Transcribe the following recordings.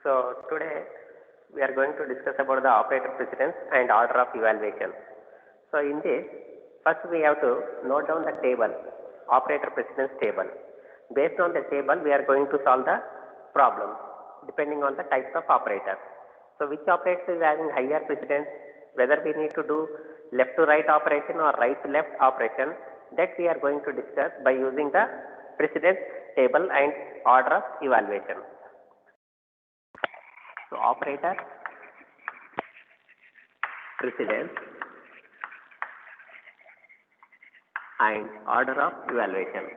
So today we are going to discuss about the operator precedence and order of evaluation. So in this, first we have to note down the table, operator precedence table. Based on the table, we are going to solve the problem depending on the types of operator. So which operator is having higher precedence, whether we need to do left to right operation or right to left operation, that we are going to discuss by using the precedence table and order of evaluation. So operator precedence and order of evaluation.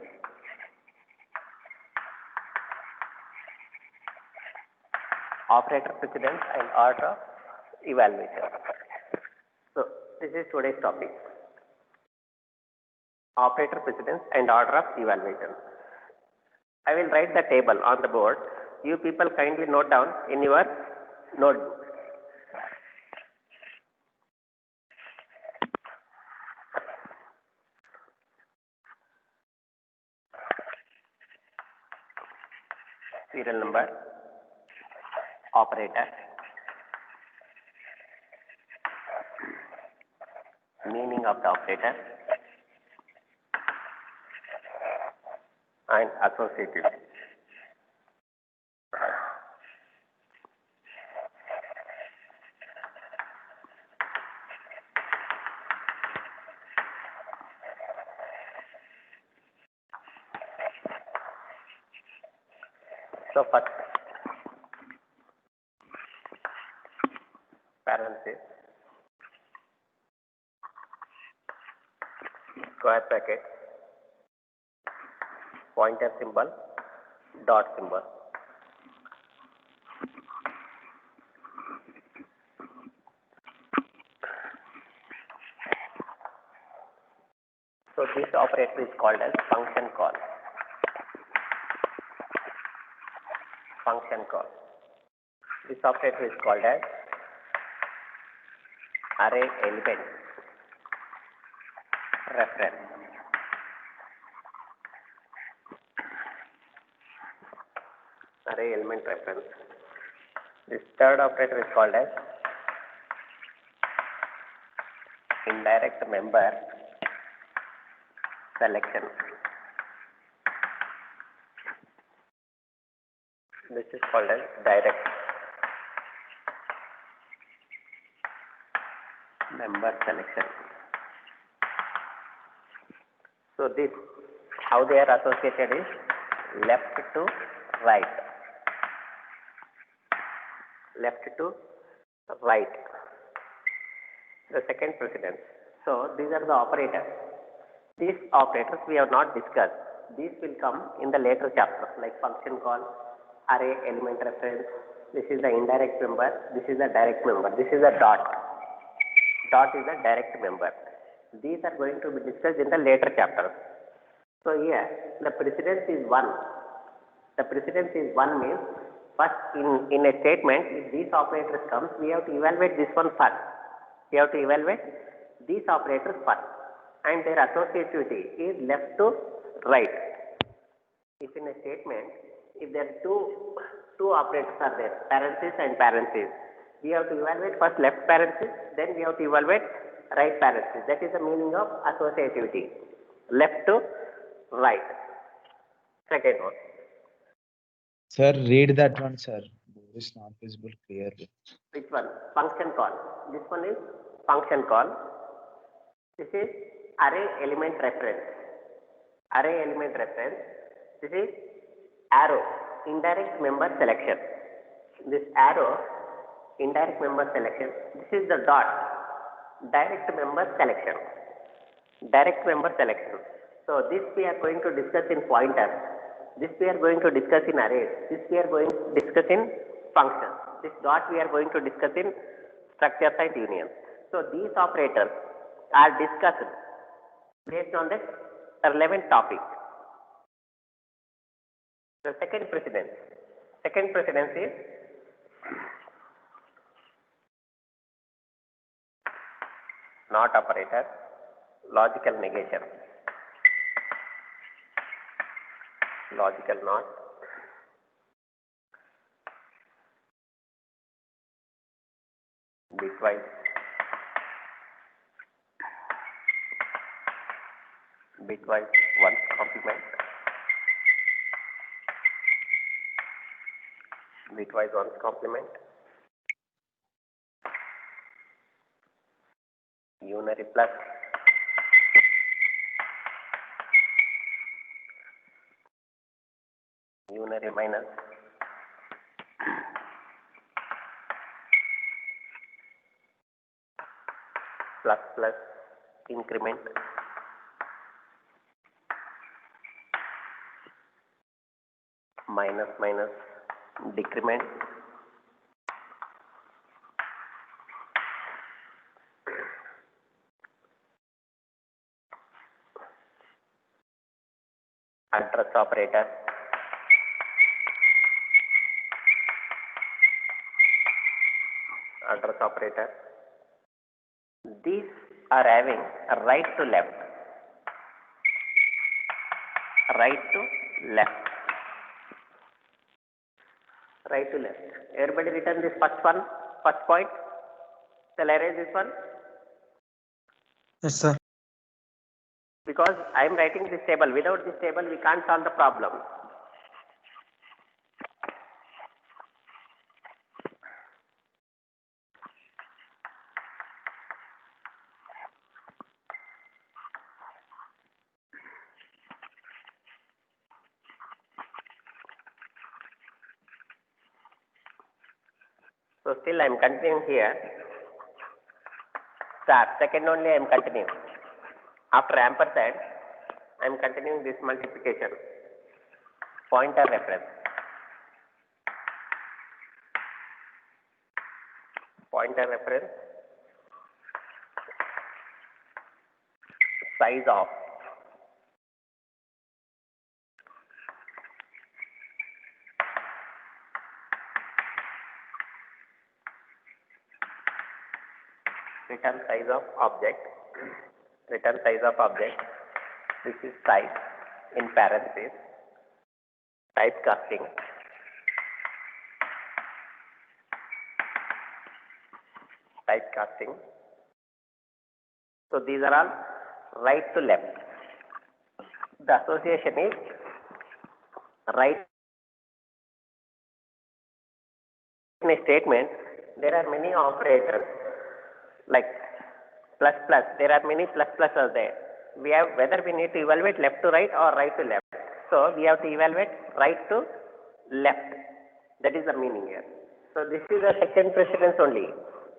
Operator precedence and order of evaluation. So this is today's topic. Operator precedence and order of evaluation. I will write the table on the board. You people kindly note down in your notebook. Serial number, operator, meaning of the operator, and associative. So first, parenthesis, square bracket, pointer symbol, dot symbol. So this operator is called as function call. Function call. This operator is called as array element reference. Array element reference. This third operator is called as indirect member selection. This is called as direct member selection. So this, how they are associated is left to right. Left to right. The second precedence. So these are the operators. These operators we have not discussed. These will come in the later chapters like function call, array element reference. This is the indirect member. This is the direct member. This is the dot. Dot is the direct member. These are going to be discussed in the later chapters. So here the precedence is 1. The precedence is 1 means first in a statement if these operators comes we have to evaluate this one first. We have to evaluate these operators first and their associativity is left to right. If in a statement if there are two operators are there, parenthesis and parenthesis, we have to evaluate first left parenthesis, then we have to evaluate right parenthesis. That is the meaning of associativity. Left to right. Second one. Sir, read that one, sir. It is not visible clearly. Which one? Function call. This one is function call. This is array element reference. Array element reference. This is arrow, indirect member selection. This arrow, indirect member selection. This is the dot, direct member selection. Direct member selection. So this we are going to discuss in pointers. This we are going to discuss in arrays. This we are going to discuss in functions. This dot we are going to discuss in structures and unions. So these operators are discussed based on the relevant topic. The second precedence. Second precedence is not operator, logical negation. Logical not. bitwise, bitwise ones complement, bitwise ones complement, unary plus, unary minus, plus plus, increment, minus minus, decrement, address operator, address operator. These are having a right to left, right to left, right to left. Everybody written this first one, first point. Shall I erase this one? Yes, sir. Because I am writing this table. Without this table, we can't solve the problem. So still I am continuing here. Star, second only I am continuing. After ampersand, I am continuing this multiplication. Pointer reference. Pointer reference. Size of. Return size of object. Return size of object. This is size in parentheses. Typecasting. Typecasting. So these are all right to left. The association is right. In a statement, there are many operators like plus plus. There are many plus plus are there. We have whether we need to evaluate left to right or right to left. So we have to evaluate right to left. That is the meaning here. So this is the second precedence only.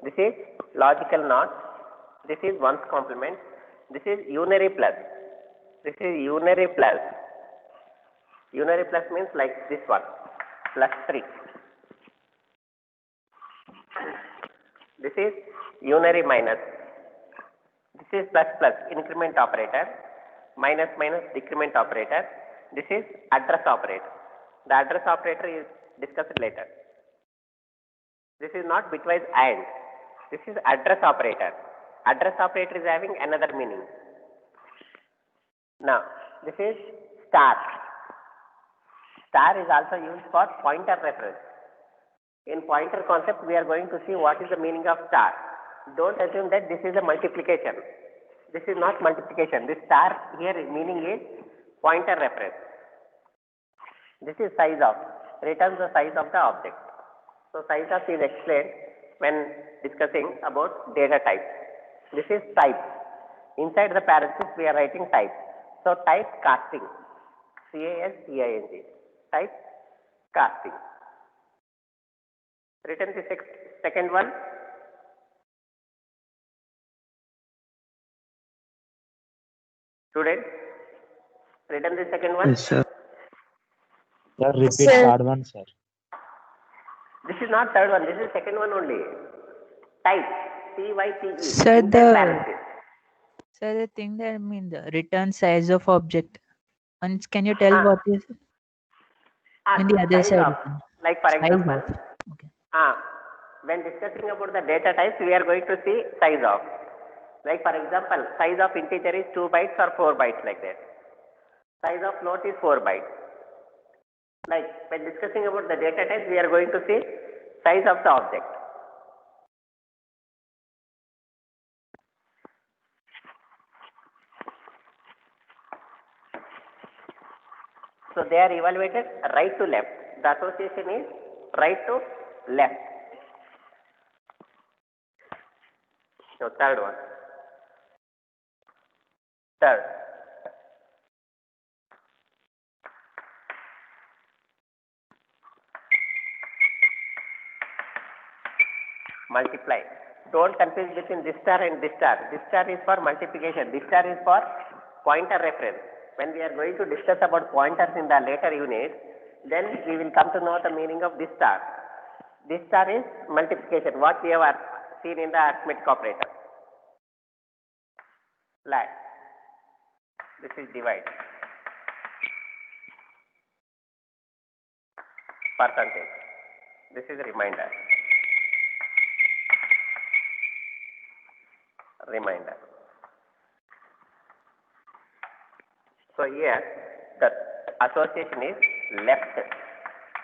This is logical not. This is ones complement. This is unary plus. This is unary plus. Unary plus means like this one, plus 3. This is unary minus. This is plus plus, increment operator. Minus minus, decrement operator. This is address operator. The address operator is discussed later. This is not bitwise AND. This is address operator. Address operator is having another meaning. Now, this is star. Star is also used for pointer reference. In pointer concept, we are going to see what is the meaning of star. Don't assume that this is a multiplication. This is not multiplication. This star here meaning is pointer reference. This is size of. Returns the size of the object. So size of is explained when discussing about data type. This is type. Inside the parenthesis we are writing type. So type casting. C-A-S-T-I-N-G. Type casting. Written the second one. Students, written the second one. Yes, sir. Sir, repeat Sir. third one, sir. This is not third one. This is second one only. Type. T-Y-P-E. Sir, Inside the- parenthesis. Sir, the thing that I mean the return size of object. And can you tell what is in the other Size side? of. Like for Size example, of. Okay. when discussing about the data types, we are going to see size of. Like for example, size of integer is 2 bytes or 4 bytes like that. Size of float is 4 bytes. Like when discussing about the data types, we are going to see size of the object. So they are evaluated right to left. The association is right to left. So third one. Third. Multiply. Don't confuse between this star and this star. This star is for multiplication. This star is for pointer reference. When we are going to discuss about pointers in the later unit, then we will come to know the meaning of this star. This star is multiplication, what we have seen in the arithmetic operator. Like, this is divide. Percentage. This is remainder. Remainder. So here the association is left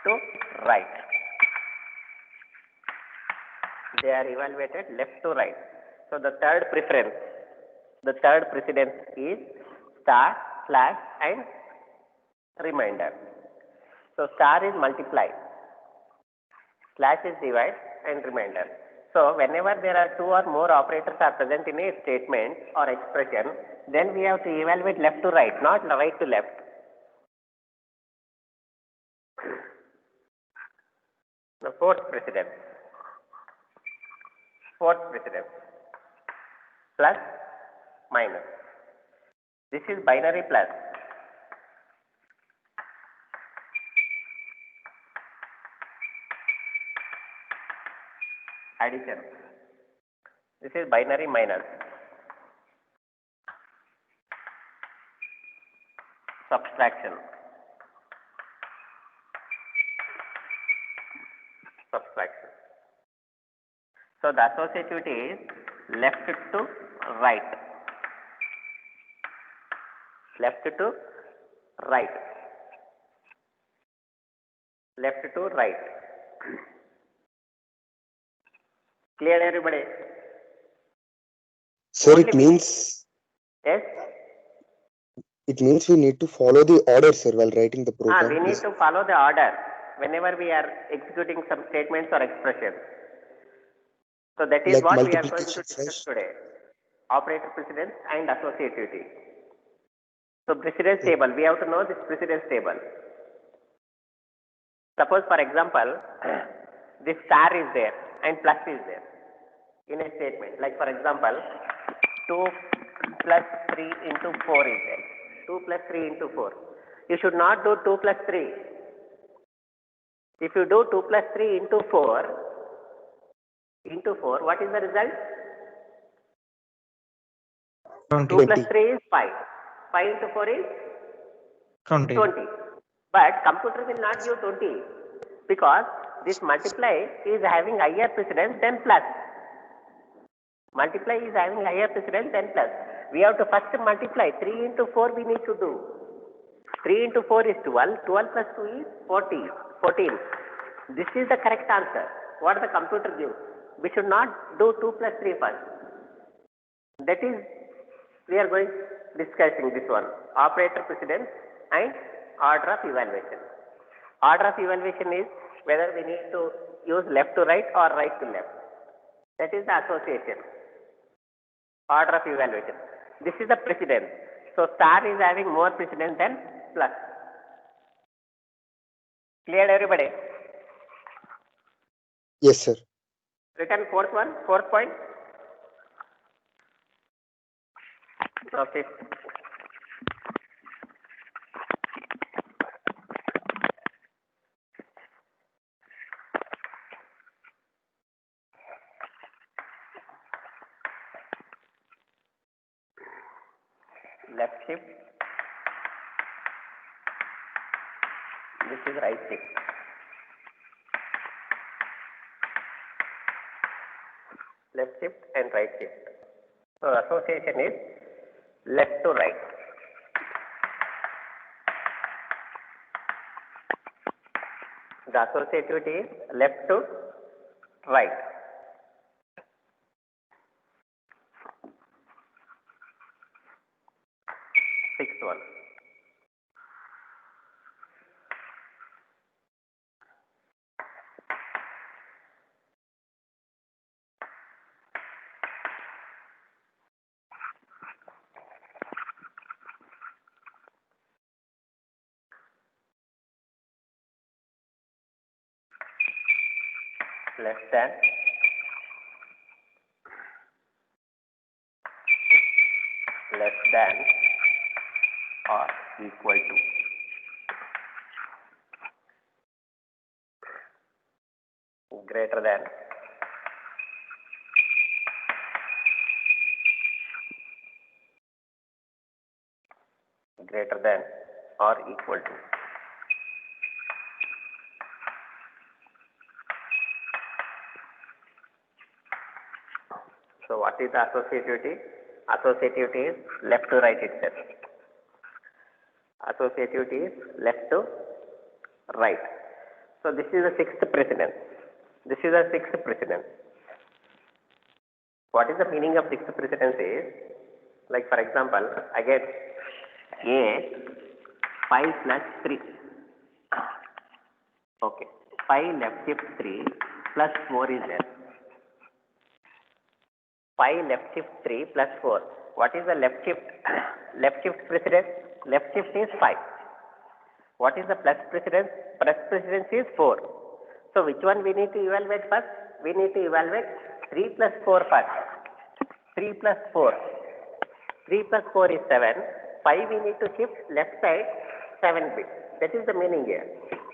to right. They are evaluated left to right. So the third precedence is star, slash and remainder. So star is multiply, slash is divide and remainder. So whenever there are two or more operators are present in a statement or expression, then we have to evaluate left to right, not right to left. The fourth precedence. Plus, minus. This is binary plus. Addition. This is binary minus. Subtraction. So the associativity is left to right. Left to right. Left to right. Clear, everybody? Sir, Only it means yes. we need to follow the order, sir, while writing the program. We need to follow the order whenever we are executing some statements or expressions. So that is Like what we are going to multiplication discuss first. today. Operator precedence and associativity. So precedence table, we have to know this precedence table. Suppose for example, this star is there and plus is there in a statement. Like for example, 2 plus 3 into 4 is there. 2 plus 3 into 4. You should not do 2 plus 3. If you do 2 plus 3 into 4, what is the result? 2 plus 3 is 5. 5 into 4 is 20. 20. But computer will not give 20 because this multiply is having higher precedence than plus. Multiply is having higher precedence than plus. We have to first multiply. 3 into 4 we need to do. 3 into 4 is 12. 12 plus 2 is 14. This is the correct answer. What the computer gives. We should not do 2 plus 3 first. That is, we are going discussing this one. Operator precedence and order of evaluation. Order of evaluation is whether we need to use left to right or right to left. That is the association. Order of evaluation. This is the precedence. So star is having more precedence than plus. Clear, everybody? Yes, sir. Written fourth point. Now fifth. Left shift. This is right shift. Left shift and right shift. So association is left to right. The associativity is left to right. Sixth one. less than less than or equal to greater than or equal to so what is the associativity? Associativity is left to right itself. Associativity is left to right. So this is the sixth precedence. This is the sixth precedence. What is the meaning of sixth precedence is, like for example, I get A 5 plus 3. Okay. 5 left shift 3 plus 4 is there. 5 left shift 3 plus 4. What is the left shift? Left shift precedence? Left shift is 5. What is the plus precedence? Plus precedence is 4. So which one we need to evaluate first? We need to evaluate 3 plus 4 first. 3 plus 4. 3 plus 4 is 7. 5 we need to shift left side 7 bits. That is the meaning here.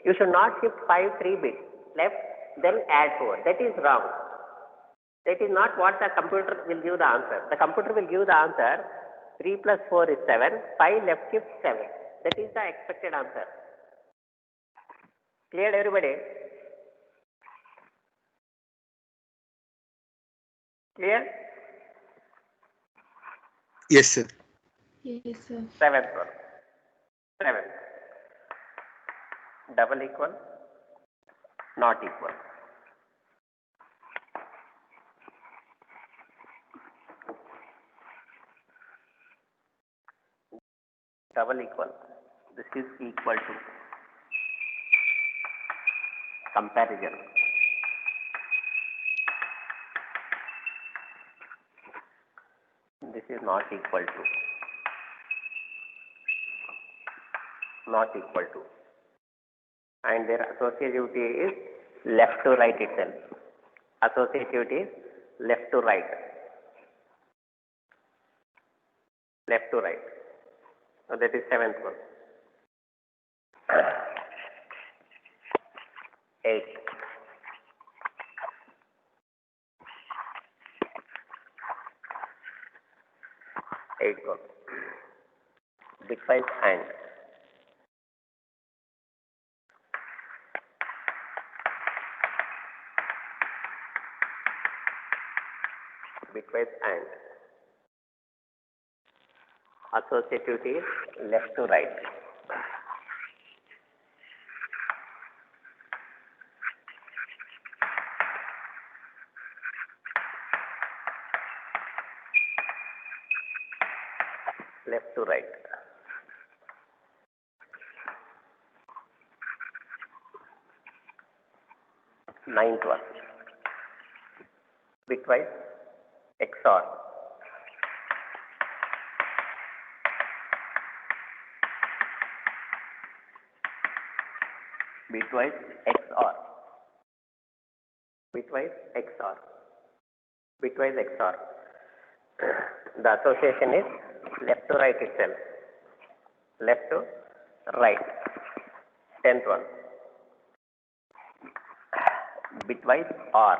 You should not shift 5 3 bits left, then add 4. That is wrong. That is not what the computer will give the answer. The computer will give the answer 3 plus 4 is 7, 5 left shift 7. That is the expected answer. Clear everybody? Clear? Yes, sir. Yes, sir. Seventh one. Seventh. Double equal, not equal. Double equal. This is equal to comparison. This is not equal to. Not equal to. And their associativity is left to right itself. Associativity is left to right. Left to right. So that is seventh one. 8. Eighth one. Bitwise and. Bitwise and. Associativity is left to right. Left to right. Ninth one. Bitwise XOR. Bitwise XOR. Bitwise XOR. Bitwise XOR. The association is left to right itself. Left to right. 10th one. Bitwise OR.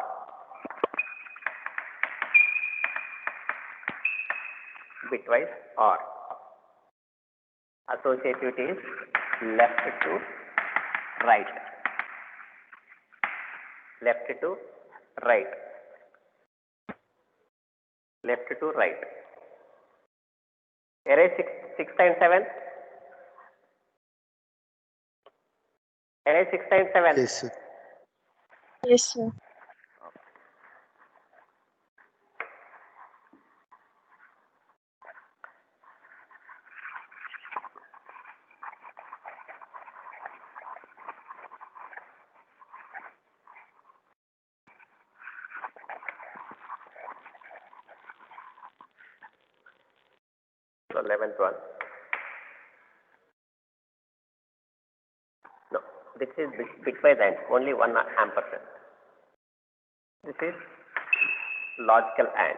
Bitwise OR. Associativity is left to right. Left to right. Left to right. Array 6 times 7. Array 6 times 7. Yes, sir. Yes, sir. So 11th one. No, this is bitwise and only one ampersand. This is logical and.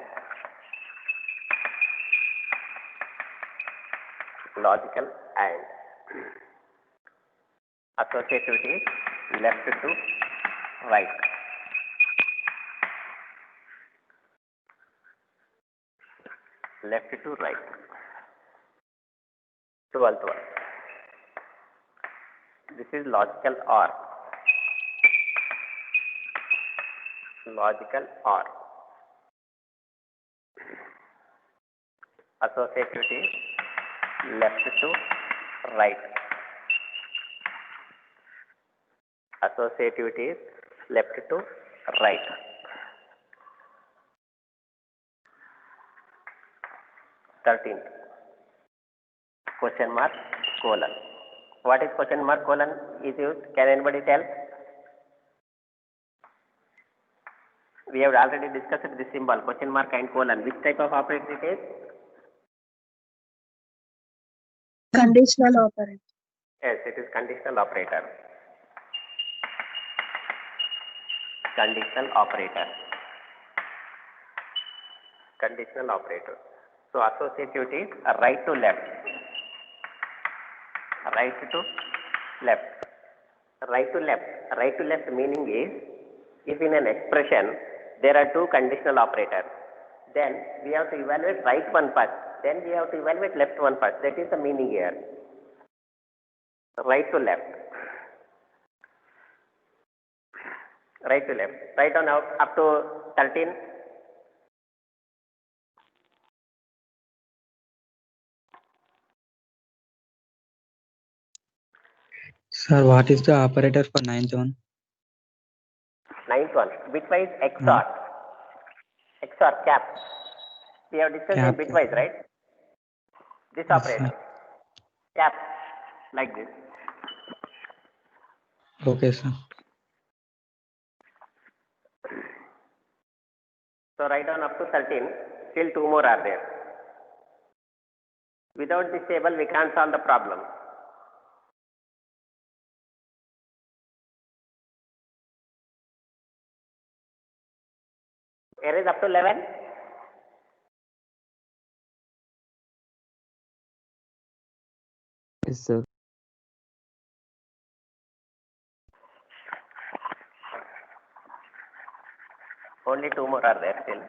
Logical and. Associativity is left to right. Left to right. 12th one. This is logical or. Logical or. Associativity left to right. Associativity is left to right. 13th. Question mark colon. What is question mark colon is used? Can anybody tell? We have already discussed this symbol question mark and colon. Which type of operator it is? Conditional operator. Yes, it is conditional operator. Conditional operator. Conditional operator. So associativity is right to left. Right to left. Right to left. Right to left meaning is, if in an expression there are two conditional operators, then we have to evaluate right one first, then we have to evaluate left one first. That is the meaning here. Right to left. Right to left. Write down up to 13. Sir, what is the operator for ninth one? Ninth one. Bitwise XOR. XOR cap. We have discussed in Cap. bitwise, right? This Yes, operator. sir. Cap. Like this. Okay, sir. So write down up to 13. Still two more are there. Without this table, we can't solve the problem. Erase up to 11. Yes, sir. Only two more are there still.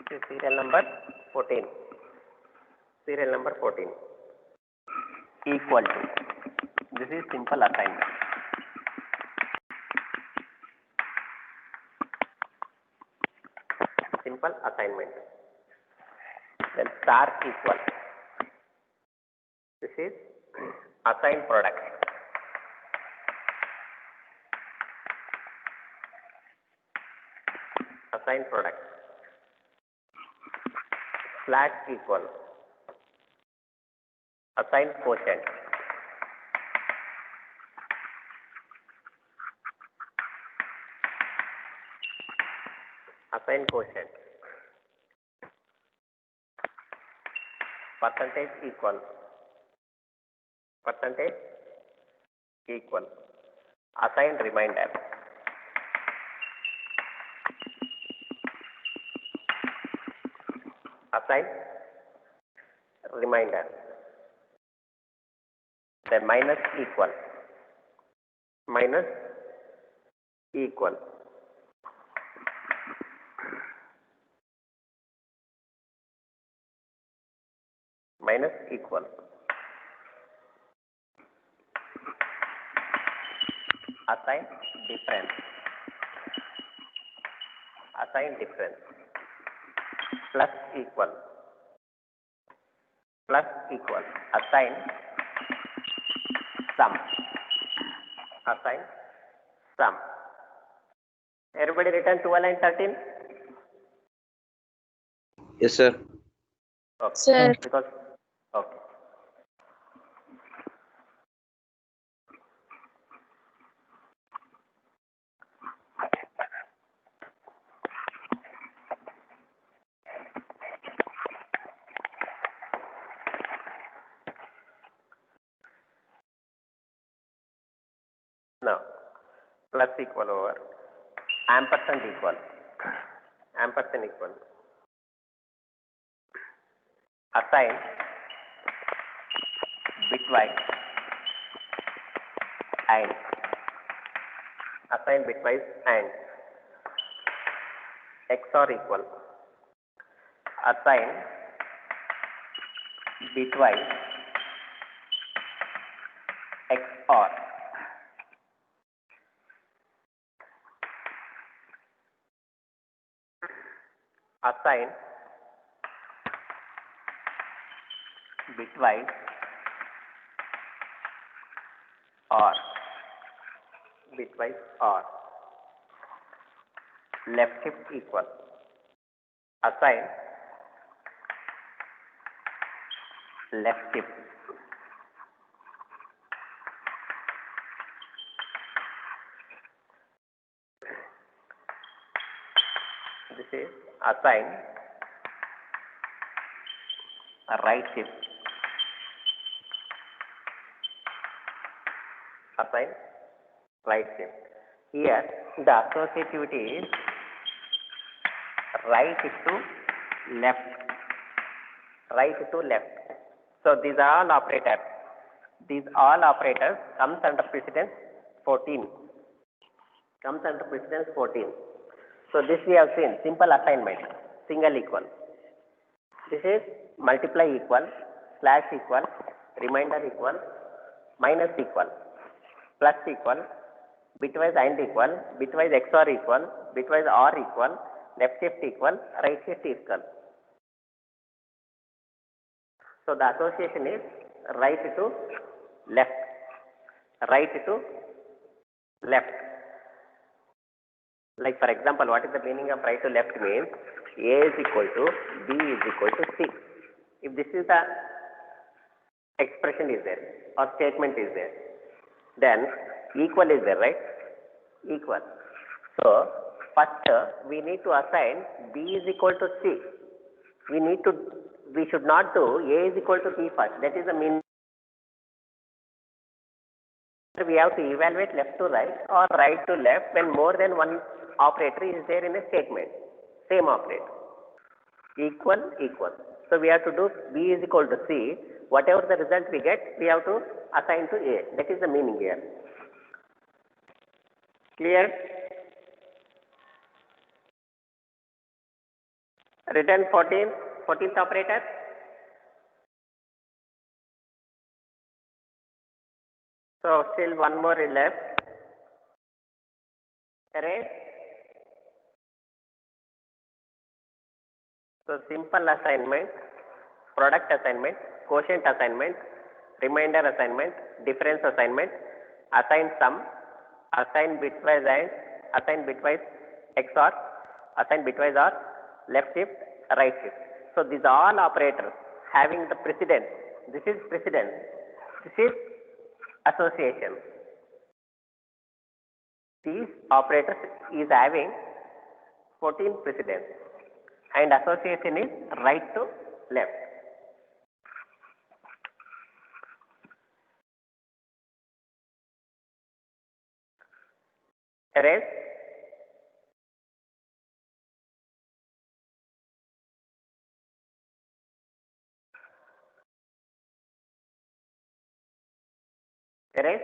This is serial number 14. Serial number 14. Equal to. This is simple assignment. Simple assignment. Then star equal. This is assigned product. Assigned product. Slash equal. Assigned quotient. Assigned quotient. Percentage equal. Percentage equal. Assigned reminder. Assigned reminder. Then minus equal. Minus equal. Minus equal. Assign difference. Assign difference. Plus equal. Plus equal. Assign sum. Assign sum. Everybody written 12 and 13? Yes, sir. Okay. Sir. Because okay. plus equal over ampersand equal assign bitwise and XOR equal assign bitwise XOR assign bitwise or left shift equal assign left shift this is assign right shift here the associativity is right to left so these are all operators comes under precedence 14 so this we have seen simple assignment single equal this is multiply equal slash equal remainder equal minus equal plus equal bitwise and equal bitwise XOR equal bitwise OR equal left shift equal right shift equal. So the association is right to left. Like for example, what is the meaning of right to left means A is equal to B is equal to C. If this is the expression is there or statement is there, then equal is there, right? Equal. So first we need to assign B is equal to C. We should not do A is equal to B first. That is the mean. We have to evaluate left to right or right to left when more than one operator is there in a statement. Same operator. Equal. So we have to do B is equal to C. Whatever the result we get, we have to assign to A. That is the meaning here. Clear? Return 14th operator. So still one more is left. Erase. So simple assignment, product assignment, quotient assignment, remainder assignment, difference assignment, assign sum, assign bitwise and assign bitwise XOR, assign bitwise or left shift, right shift. So these are all operators having the precedence. This is precedence. This is association. These operators is having 14 precedence and association is right to left. Erase. Erase.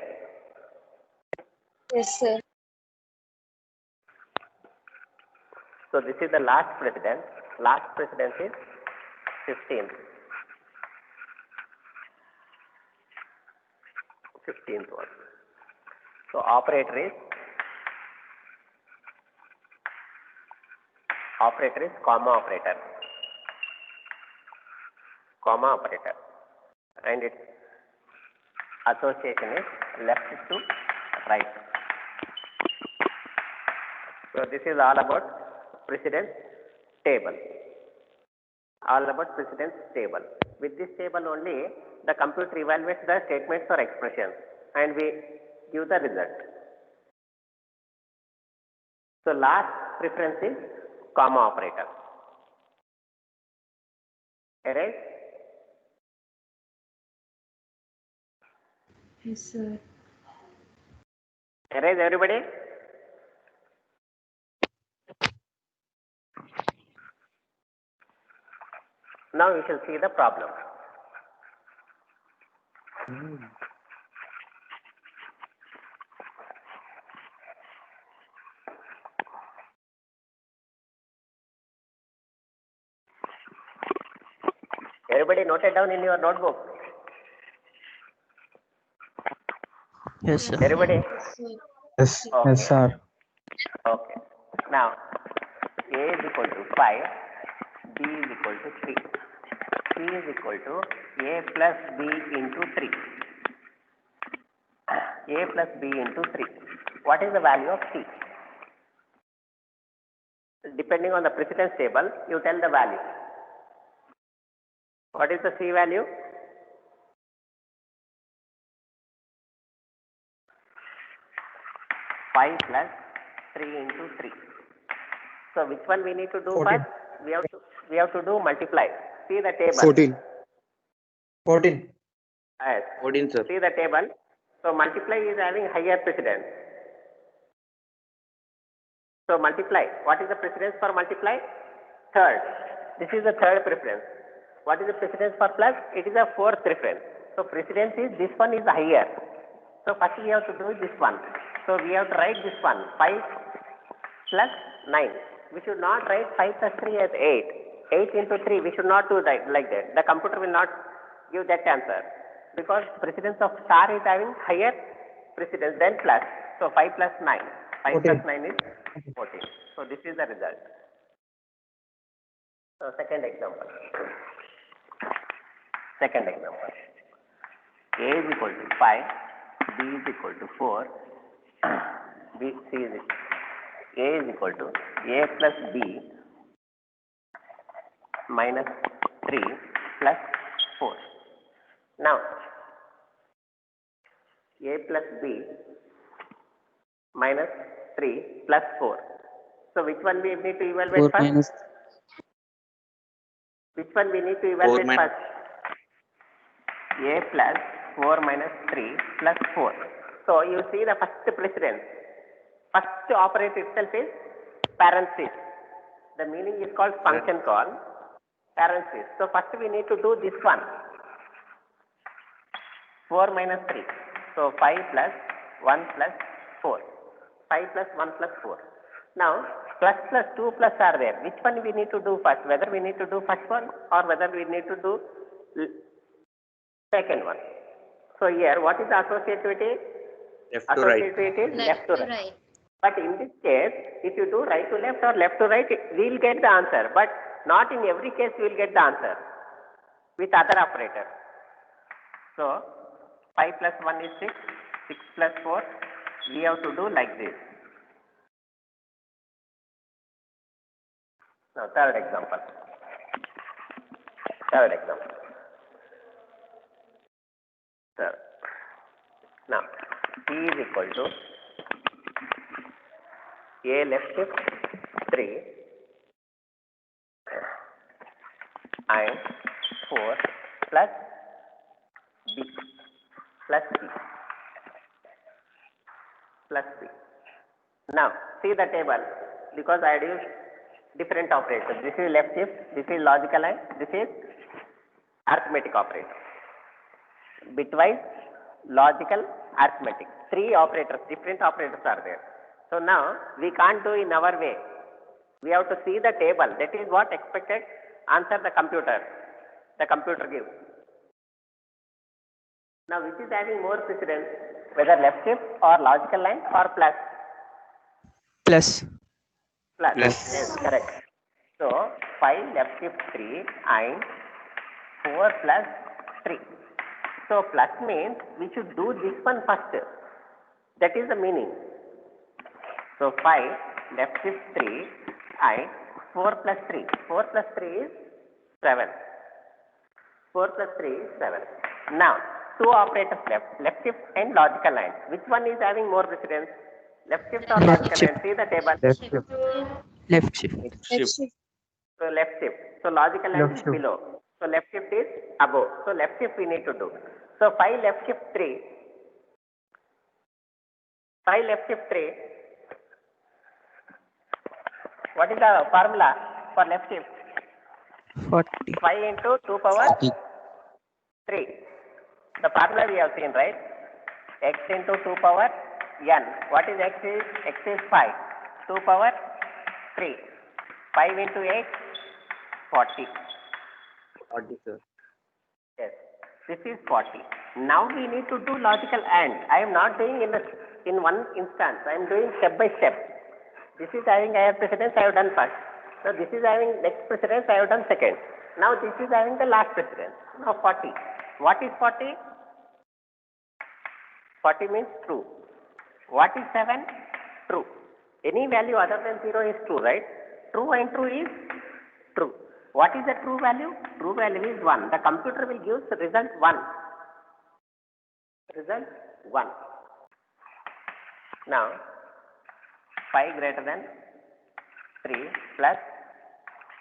Yes, sir. So this is the last precedence. Last precedence is 15th. 15th one. So operator is comma operator and its association is left to right. So this is all about precedence table. With this table only the computer evaluates the statements or expressions and we give the result. So last preference is comma operator. Erase. Yes, sir. Erase everybody. Now we shall see the problem. Everybody noted down in your notebook. Yes, sir. Everybody? Yes, Okay. yes, sir. Okay. Now, A is equal to 5, B is equal to 3. C is equal to A plus B into 3. A plus B into 3. What is the value of C? Depending on the precedence table, you tell the value. What is the C value? Five plus 3 into 3. So which one we need to do 14. first? We have to do multiply. See the table. 14. 14. Yes. 14, sir. See the table. So multiply is having higher precedence. So multiply. What is the precedence for multiply? Third. This is the third preference. What is the precedence for plus? It is a fourth preference. So precedence is this one is higher. So first we have to do this one. So we have to write this one. 5 plus 9. We should not write 5 plus 3 as 8. 8 into 3. We should not do that like that. The computer will not give that answer. Because precedence of star is having higher precedence than plus. So 5 plus 9. 5 plus 9 is 14. So this is the result. So second example. Second example. A is equal to 5. B is equal to 4. B, C is equal. A is equal to A plus B minus 3 plus 4. Now, A plus B minus 3 plus 4. So which one we need to evaluate 4 first? minus Which one we need to evaluate minus- first? A plus 4 minus 3 plus 4. So you see the first precedence. First operator itself is parenthesis. The meaning is called function call parenthesis. So first we need to do this one. 4 minus 3. So 5 plus 1 plus 4. 5 plus 1 plus 4. Now plus 2 plus are there. Which one we need to do first? Whether we need to do first one or whether we need to do second one. So here what is the associativity? Left to right. Associativity is left to right. But in this case, if you do right to left or left to right, we will get the answer. But not in every case we will get the answer with other operator. So 5 plus 1 is 6. 6 plus 4. We have to do like this. Now third example. Third example. Third. Now C is equal to A left shift 3 and 4 plus B plus C plus B. Now see the table because I had used different operators. This is left shift, this is logical and this is arithmetic operator. Bitwise, logical, arithmetic. Three operators, different operators are there. So now we can't do in our way. We have to see the table. That is what expected answer the computer gives. Now which is having more precedence, whether left shift or logical line or plus? Plus. Plus. Plus. Yes, correct. So 5 left shift 3 and 4 plus 3. So plus means we should do this one first. That is the meaning. So 5 left shift 3 and 4 plus 3. 4 plus 3 is 7. 4 plus 3 is 7. Now two operators left shift and logical line. Which one is having more precedence? Left shift or Left logical shift. line? See the table. Left shift. So left shift. So logical line Left is shift. below. So left shift is above. So left shift we need to do. So 5 left shift 3. 5 left shift 3. What is the formula for left shift? 40. 5 into 2 power 3. The formula we have seen, right? X into 2 power n. What is x is? X is 5. 2 power 3. 5 into 8, 40. 40, sir. Yes, this is 40. Now we need to do logical AND. I am not doing in one instance. I am doing step by step. This is having higher precedence, I have done first. Now this is having next precedence, I have done second. Now this is having the last precedence. Now 40. What is 40? 40 means true. What is 7? True. Any value other than 0 is true, right? True and true is true. What is the true value? True value is 1. The computer will give the result 1. Result 1. Now, 5 greater than 3 plus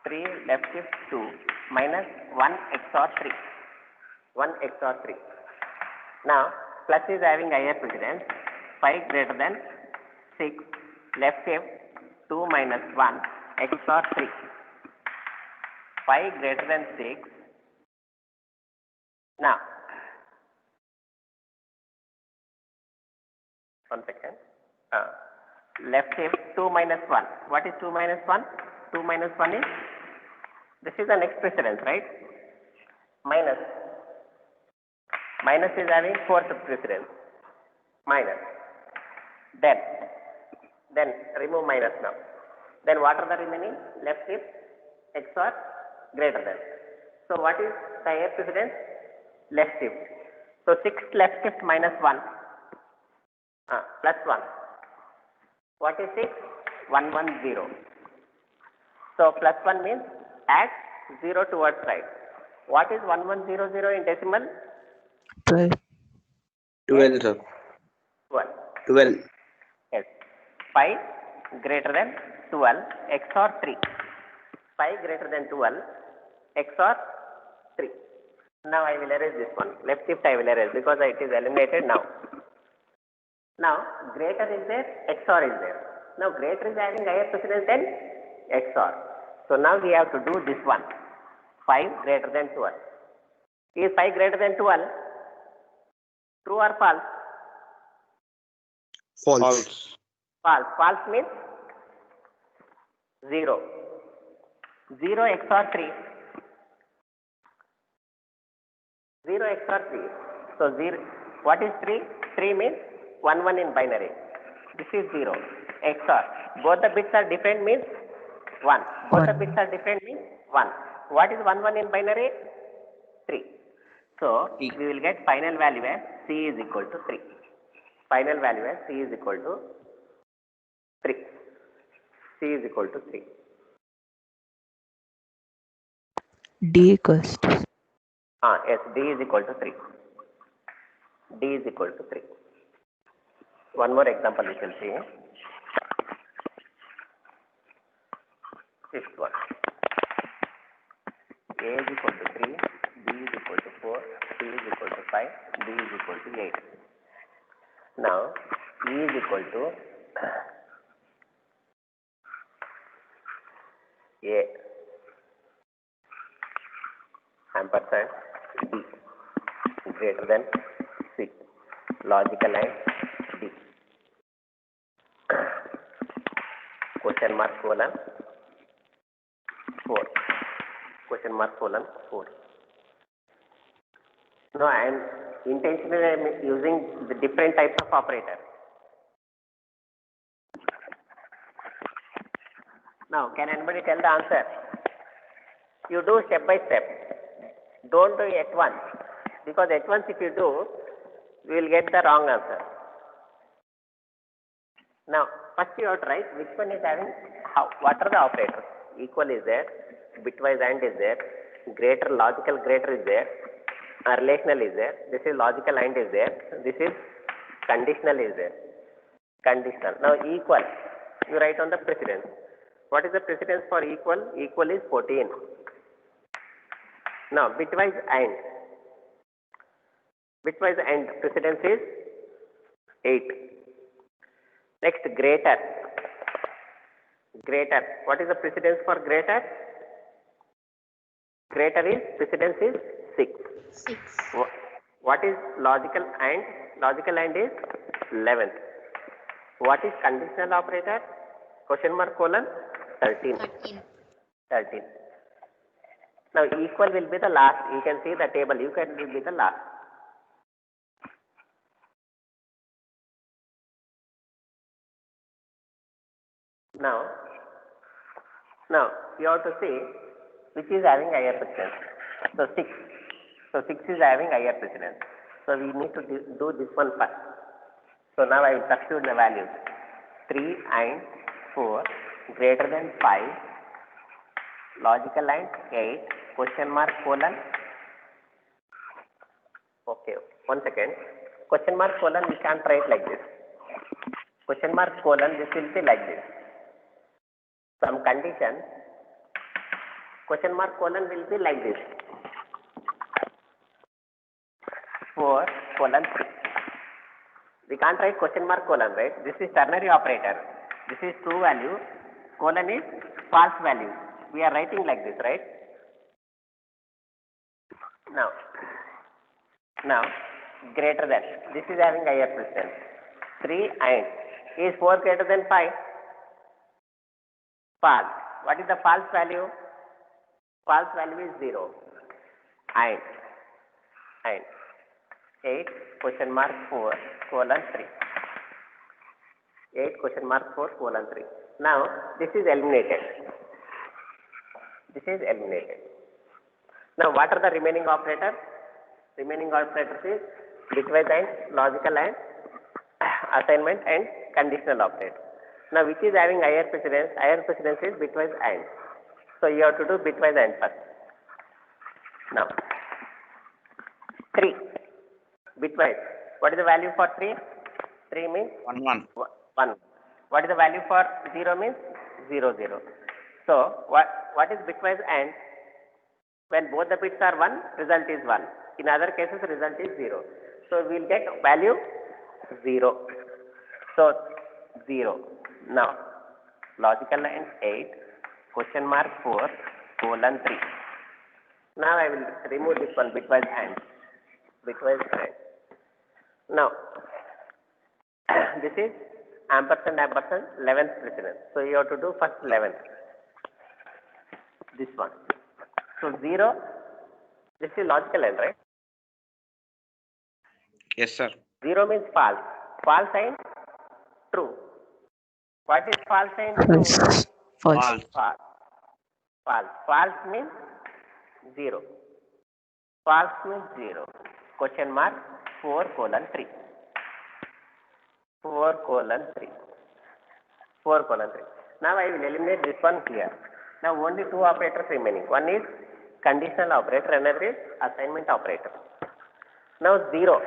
3 left is 2 minus 1 XOR 3. 1 XOR 3. Now, plus is having higher precedence. 5 greater than 6 left is 2 minus 1 XOR 3. 5 greater than 6. Now, 1 second. Left is 2 minus 1. What is 2 minus 1? 2 minus 1 is, this is the next precedence, right? Minus. Minus is having fourth precedence. Minus. Then remove minus now. Then what are the remaining? Left is XOR greater than. So what is the higher precedence? Left shift. So 6 left shift minus 1. Plus 1. What is 6? 1, 1, 0. So plus 1 means add 0 towards right. What is 1, 1, 0, 0 in decimal? 12. 12, sir. 12. 12. Yes. 5 greater than 12 XOR 3. 5 greater than 12 XOR 3. Now I will erase this one. Left shift I will erase because it is eliminated now. Now greater is there, XOR is there. Now greater is having higher precedence than XOR. So now we have to do this one. 5 greater than 12. Is 5 greater than 12? True or false? False. False. False. False means 0. 0 XOR 3. 0 XOR 3. So 0. What is 3? 3 means 1, 1 in binary. This is 0. XOR. Both the bits are different means 1. Both the bits are different means 1. What is 1, 1 in binary? 3. So we will get final value as C is equal to 3. Final value as C is equal to 3. C is equal to 3. D equals to. Yes, D is equal to 3. D is equal to 3. One more example you can see. Fifth one. A is equal to 3, B is equal to 4, C is equal to 5, D is equal to 8. Now, E is equal to A ampersand D greater than C. Logical and D. Question mark colon 4. Question mark colon 4. No, I am intentionally using the different types of operator. Now, can anybody tell the answer? You do step by step. Don't do it at once. Because at once if you do, we will get the wrong answer. Now, first you have to write which one is having how. What are the operators? Equal is there, bitwise AND is there, greater, logical greater is there, relational is there, this is logical AND is there, this is conditional is there. Conditional. Now equal, you write on the precedence. What is the precedence for equal? Equal is 14. Now bitwise AND. Bitwise AND precedence is 8. Next greater. Greater. What is the precedence for greater? Greater is precedence is 6. 6. What is logical and? Logical and is 11th. What is conditional operator? Question mark colon 13. 13. Now equal will be the last. You can see the table. You can will be the last. Now you have to see which is having higher precedence. So 6. So 6 is having higher precedence. So we need to do this one first. So now I will substitute the values. 3 and 4 greater than 5. Logical and 8. Question mark colon. Okay. 1 second. Question mark colon we can't write like this. Question mark colon this will be like this. Some condition. Question mark colon will be like this. 4 colon 3. We can't write question mark colon, right? This is ternary operator. This is true value. Colon is false value. We are writing like this, right? Now, greater than. This is having higher precedence. 3 and. Is 4 greater than 5? False. What is the false value? False value is 0. And 8 question mark 4 colon 3. 8 question mark 4 colon 3. Now this is eliminated. This is eliminated. Now what are the remaining operators? Remaining operators is bitwise and logical and assignment and conditional operator. Now which is having higher precedence? Higher precedence is bitwise and. So you have to do bitwise and first. Now 3 bitwise. What is the value for 3? 3 means 1 1. 1. What is the value for 0 means 0 0. So what is bitwise and? When both the bits are 1, result is 1. In other cases, result is 0. So we will get value 0. So 0. Now logical and 8 question mark 4 colon 3. Now I will remove this one bitwise and. Bitwise and. Now this is ampersand 11th precedence. So you have to do first 11th. This one. So 0. This is logical and, right? Yes, sir. 0 means false. False and true. What is false and true? False. False. False. False. False means 0. False means 0. Question mark 4 colon 3. 4 colon 3. 4 colon 3. Now I will eliminate this one here. Now only 2 operators remaining. One is conditional operator, another is assignment operator. Now 0.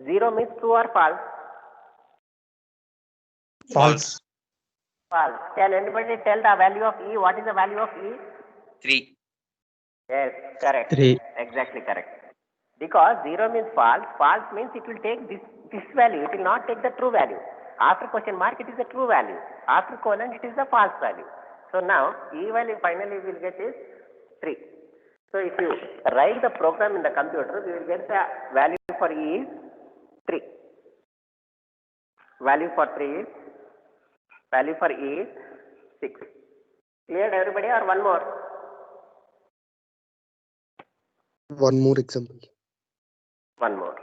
0 means true or false? False. False. Can anybody tell the value of E? What is the value of E? 3. Yes, correct. 3. Exactly correct. Because 0 means false. False means it will take this value. It will not take the true value. After question mark, it is the true value. After colon, it is the false value. So now, E value finally we will get is 3. So if you write the program in the computer, we will get the value for E is 3. Value for E is 6. Cleared everybody or one more? One more example. One more.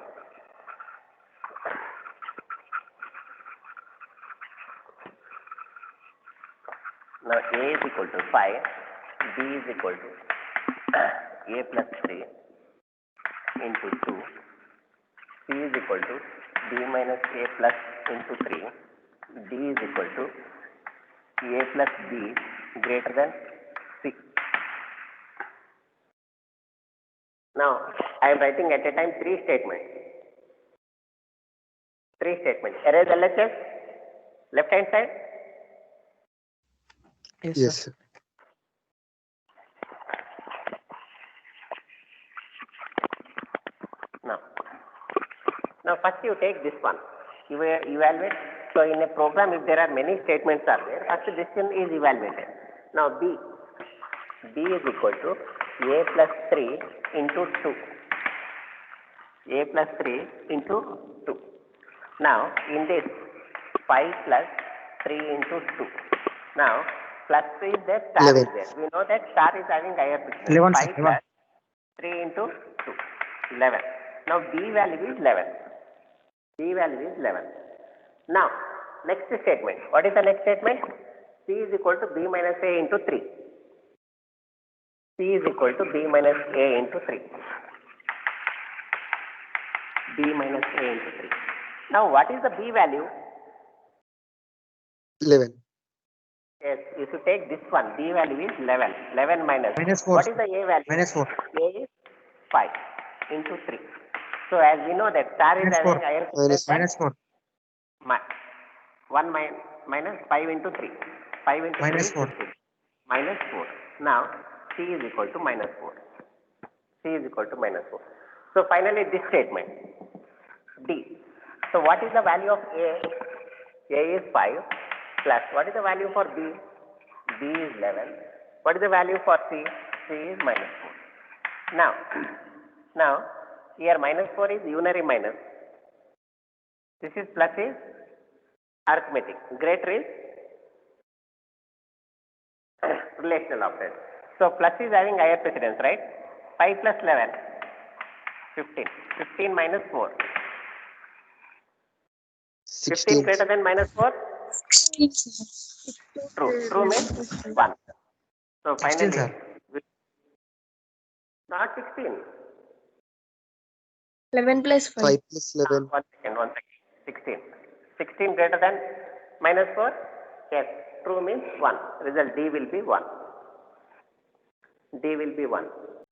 Now A is equal to 5, B is equal to A plus 3 into 2, C is equal to B minus A plus into 3, D is equal to A plus B greater than 6. Now I am writing at a time 3 statements. 3 statements. Erase LHS, left hand side. Yes, Yes, sir. sir. Now first you take this one. You evaluate. So in a program, if there are many statements are there, first this one is evaluated. Now B is equal to a plus 3 into 2. A plus 3 into 2. Now, in this 5 plus 3 into 2. Now, plus is there, star 11. is there. We know that star is having higher precedence. 11, 5 sir, 11. plus 3 into 2. 11. Now, B value is 11. B value is 11. Now, next statement. What is the next statement? C is equal to B minus A into 3. C is equal to B minus A into 3. B minus A into 3. Now, what is the B value? 11. Yes, if you take this one, B value is 11. 11 minus. Minus 4, What is the A value? minus 4. A is 5 into 3. So, as we know that star is Minus having 4. higher Minus than Minus 4. 1 minus 5 into 3. 5 into 3 Minus is 4. 15. Minus 4. Now, C is equal to minus 4. C is equal to minus 4. So, finally, this statement, D. So, what is the value of A? A is 5 plus, what is the value for B? B is 11. What is the value for C? C is minus 4. Now, here minus 4 is unary minus. This is plus is arithmetic. Greater is relational operator. So, plus is having higher precedence, right? 5 plus 11, 15. 15 minus 4. 15 16. greater than minus 4? 16, sir. True. True means 1. So, 16, finally, sir. not 16. 11 plus 5. 5 plus 11. 1 second. 16. 16 greater than minus 4? Yes. True means 1. Result D will be 1. D will be 1.